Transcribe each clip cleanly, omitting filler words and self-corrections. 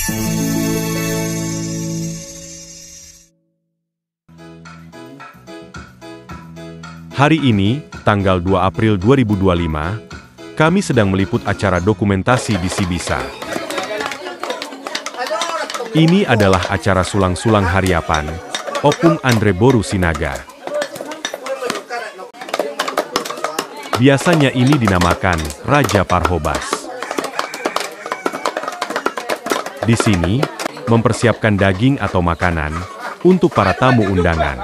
Hari ini, tanggal 2 April 2025, kami sedang meliput acara dokumentasi di Sibisa. Ini adalah acara sulang-sulang hariapan, Opung Andre Boru Sinaga. Biasanya ini dinamakan Raja Parhobas. Di sini, mempersiapkan daging atau makanan untuk para tamu undangan.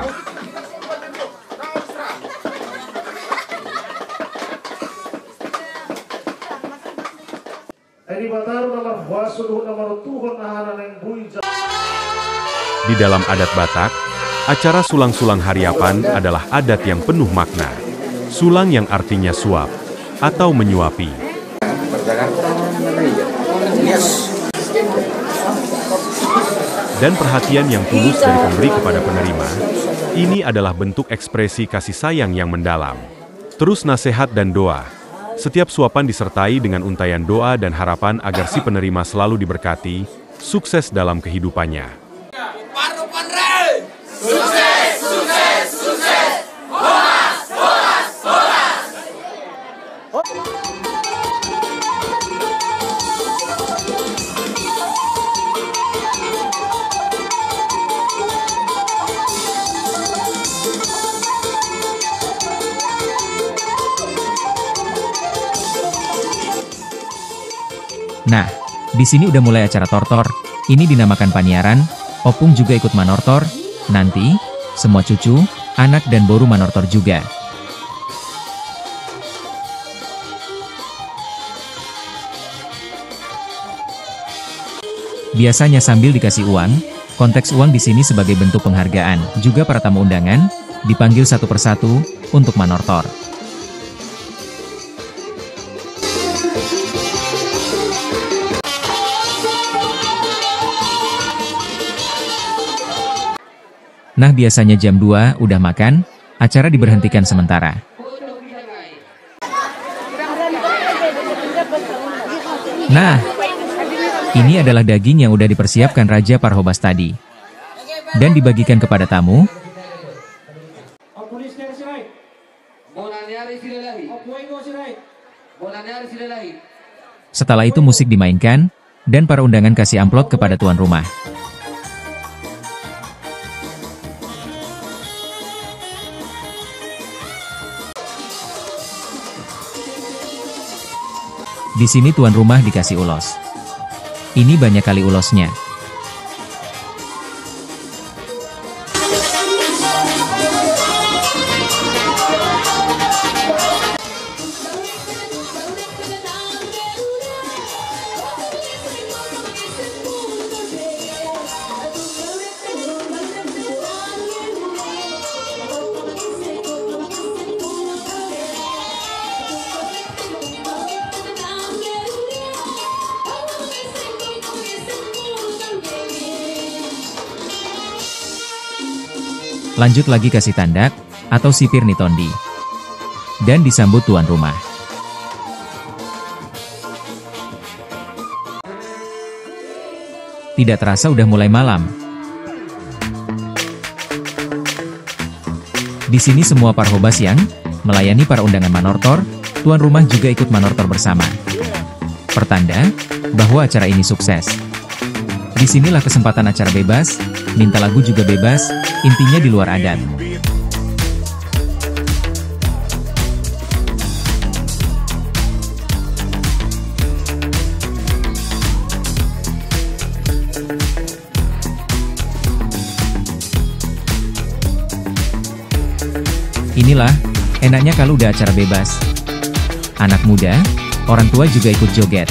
Di dalam adat Batak, acara sulang-sulang hariapan adalah adat yang penuh makna. Sulang yang artinya suap atau menyuapi. Dan perhatian yang tulus dari pemberi kepada penerima, ini adalah bentuk ekspresi kasih sayang yang mendalam. Terus nasihat dan doa. Setiap suapan disertai dengan untayan doa dan harapan agar si penerima selalu diberkati, sukses dalam kehidupannya. Sukses, sukses, sukses! Horas, horas, horas! Nah, di sini udah mulai acara tortor. Ini dinamakan paniaran. Opung juga ikut manortor. Nanti, semua cucu, anak dan boru manortor juga. Biasanya sambil dikasih uang, konteks uang di sini sebagai bentuk penghargaan. Juga para tamu undangan, dipanggil satu persatu, untuk manortor. Nah, biasanya jam 2 udah makan, acara diberhentikan sementara. Nah, ini adalah daging yang udah dipersiapkan Raja Parhobas tadi. Dan dibagikan kepada tamu. Setelah itu musik dimainkan, dan para undangan kasih amplop kepada tuan rumah. Di sini tuan rumah dikasih ulos. Ini banyak kali ulosnya. Lanjut lagi kasih tandak, atau sipir nitondi. Dan disambut tuan rumah. Tidak terasa udah mulai malam. Di sini semua parhobas yang melayani para undangan manortor, tuan rumah juga ikut manortor bersama. Pertanda bahwa acara ini sukses. Disinilah kesempatan acara bebas, minta lagu juga bebas, intinya di luar adat. Inilah, enaknya kalau udah acara bebas. Anak muda, orang tua juga ikut joget.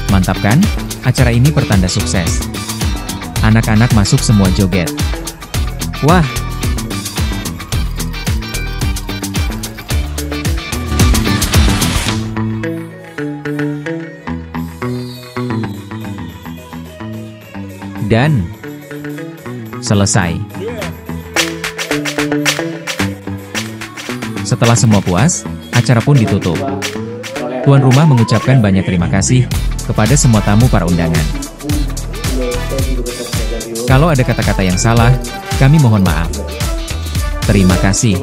Mantap kan? Acara ini pertanda sukses. Anak-anak masuk semua joget. Wah! Dan selesai. Setelah semua puas, acara pun ditutup. Tuan rumah mengucapkan banyak terima kasih kepada semua tamu para undangan. Kalau ada kata-kata yang salah, kami mohon maaf. Terima kasih.